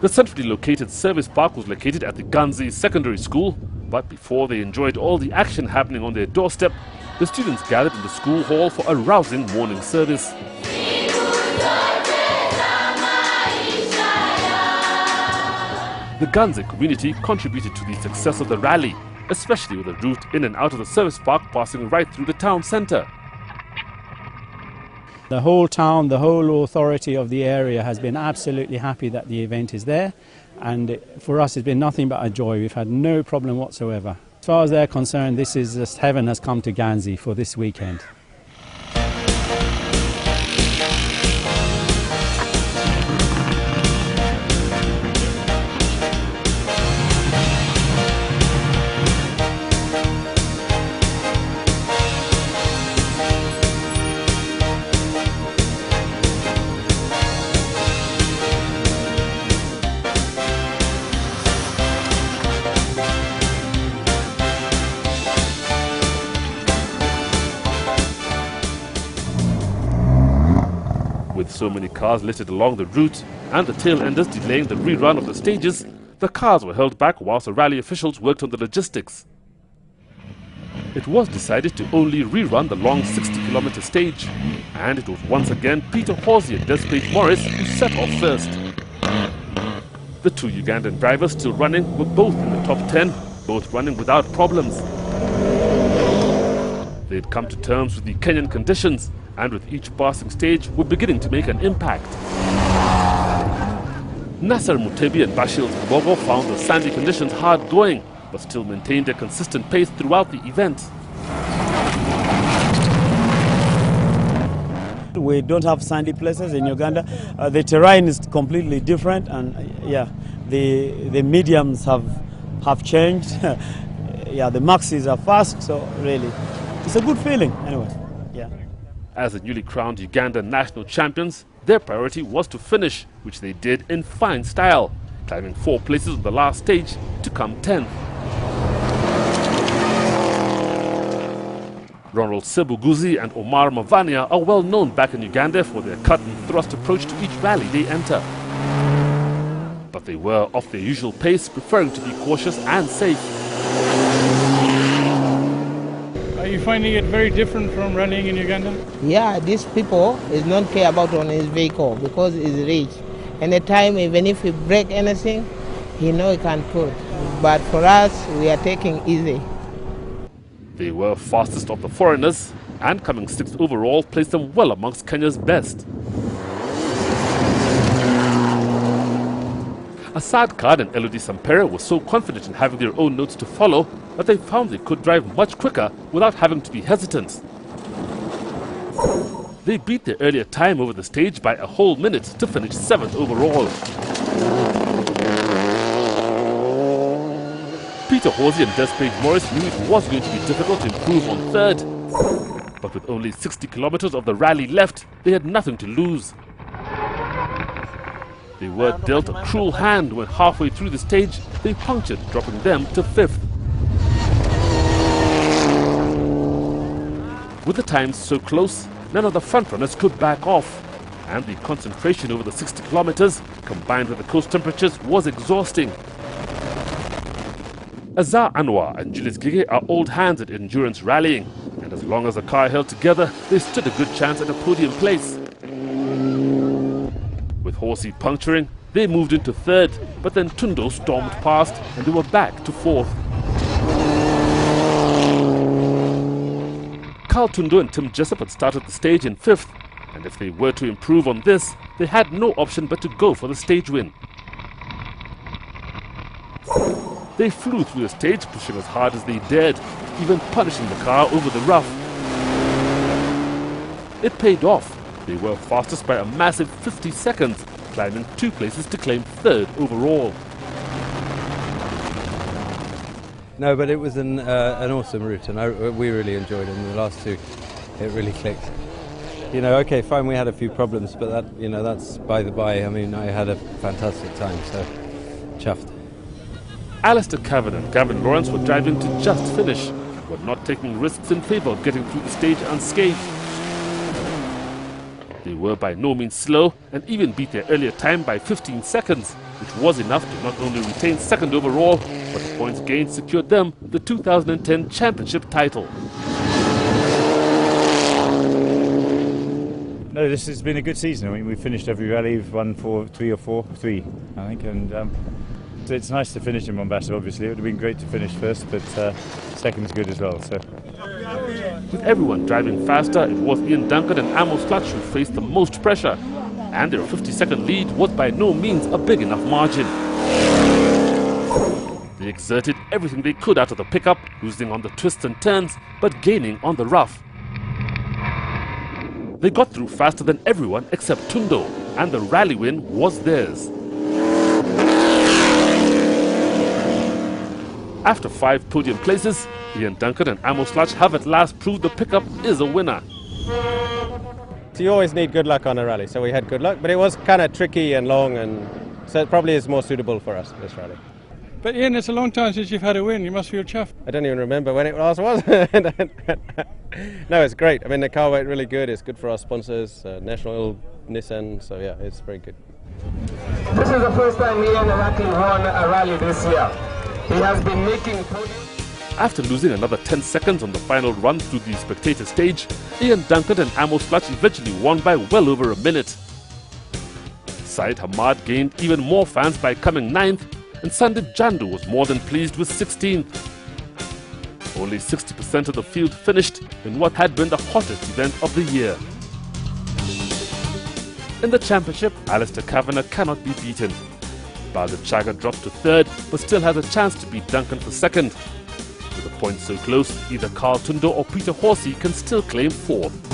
The centrally located service park was located at the Ganzi Secondary School, but before they enjoyed all the action happening on their doorstep, the students gathered in the school hall for a rousing morning service. The Ganzi community contributed to the success of the rally, especially with the route in and out of the service park passing right through the town centre. The whole town, the whole authority of the area has been absolutely happy that the event is there, and for us it's been nothing but a joy. We've had no problem whatsoever. As far as they're concerned, this is just heaven has come to Ganzi for this weekend. With so many cars littered along the route and the tail enders delaying the rerun of the stages, the cars were held back whilst the rally officials worked on the logistics. It was decided to only rerun the long 60-kilometer stage, and it was once again Peter Horsey and Despate Morris who set off first. The two Ugandan drivers still running were both in the top 10, both running without problems. They had come to terms with the Kenyan conditions, and with each passing stage were beginning to make an impact. Nasser Mutebi and Bashil Mbogo found the sandy conditions hard going, but still maintained a consistent pace throughout the event. We don't have sandy places in Uganda. The terrain is completely different, and the mediums have changed. The maxis are fast, so really it's a good feeling anyway. As the newly crowned Uganda national champions, their priority was to finish, which they did in fine style, climbing 4 places on the last stage to come 10th. Ronald Sebuguzi and Omar Mavania are well known back in Uganda for their cut and thrust approach to each rally they enter. But they were off their usual pace, preferring to be cautious and safe. Are you finding it very different from rallying in Uganda? Yeah, these people is not care about on his vehicle because he's rich. Anytime, even if he break anything, he know he can put. But for us, we are taking easy. They were fastest of the foreigners, and coming 6th overall placed them well amongst Kenya's best. Asad Khan and Elodie Sampere were so confident in having their own notes to follow that they found they could drive much quicker without having to be hesitant. They beat their earlier time over the stage by a whole minute to finish 7th overall. Peter Horsey and Despate Morris knew it was going to be difficult to improve on 3rd. But with only 60 kilometers of the rally left, they had nothing to lose. They were dealt a cruel hand when halfway through the stage they punctured, dropping them to 5th. With the times so close, none of the frontrunners could back off, and the concentration over the 60 kilometers, combined with the coast temperatures, was exhausting. Azar Anwar and Julius Gige are old hands at endurance rallying, and as long as the car held together, they stood a good chance at a podium place. With Horsey puncturing, they moved into 3rd, but then Tundo stormed past and they were back to 4th. Carl Tundo and Tim Jessup had started the stage in 5th, and if they were to improve on this, they had no option but to go for the stage win. They flew through the stage, pushing as hard as they dared, even punishing the car over the rough. It paid off. They were fastest by a massive 50 seconds, climbing 2 places to claim 3rd overall. No, but it was an awesome route, and we really enjoyed it. In the last 2, it really clicked. You know, okay, fine, we had a few problems, but that, you know, that's by the by. I mean, I had a fantastic time, so chuffed. Alistair Cavan and Gavin Lawrence were driving to just finish, were not taking risks in favour of getting through the stage unscathed. They were by no means slow and even beat their earlier time by 15 seconds, which was enough to not only retain second overall, but the points gained secured them the 2010 championship title. No, this has been a good season. I mean, we've finished every rally. We've won three, I think, and so it's nice to finish in Mombasa. Obviously, it would have been great to finish first, but second's good as well. So, with everyone driving faster, it was Ian Duncan and Amos Clutch who faced the most pressure, and their 50-second lead was by no means a big enough margin. They exerted everything they could out of the pickup, losing on the twists and turns, but gaining on the rough. They got through faster than everyone except Tundo, and the rally win was theirs. After 5 podium places, Ian Duncan and Amos Clutch have at last proved the pickup is a winner. So you always need good luck on a rally, so we had good luck, but it was kind of tricky and long, and so it probably is more suitable for us, this rally. But Ian, it's a long time since you've had a win. You must feel chuffed. I don't even remember when it was. No, it's great. I mean, the car went really good. It's good for our sponsors, National Oil, Nissan, so yeah, it's very good. This is the first time Ian Duncan won a rally this year. He has been making podiums. After losing another 10 seconds on the final run through the spectator stage, Ian Duncan and Amos Clutch eventually won by well over a minute. Syed Hamad gained even more fans by coming 9th, and Sandip Jandu was more than pleased with 16th. Only 60% of the field finished in what had been the hottest event of the year. In the championship, Alistair Kavanagh cannot be beaten. Baldev Chagar dropped to 3rd, but still has a chance to beat Duncan for 2nd. With the points so close, either Carl Tundo or Peter Horsey can still claim 4th.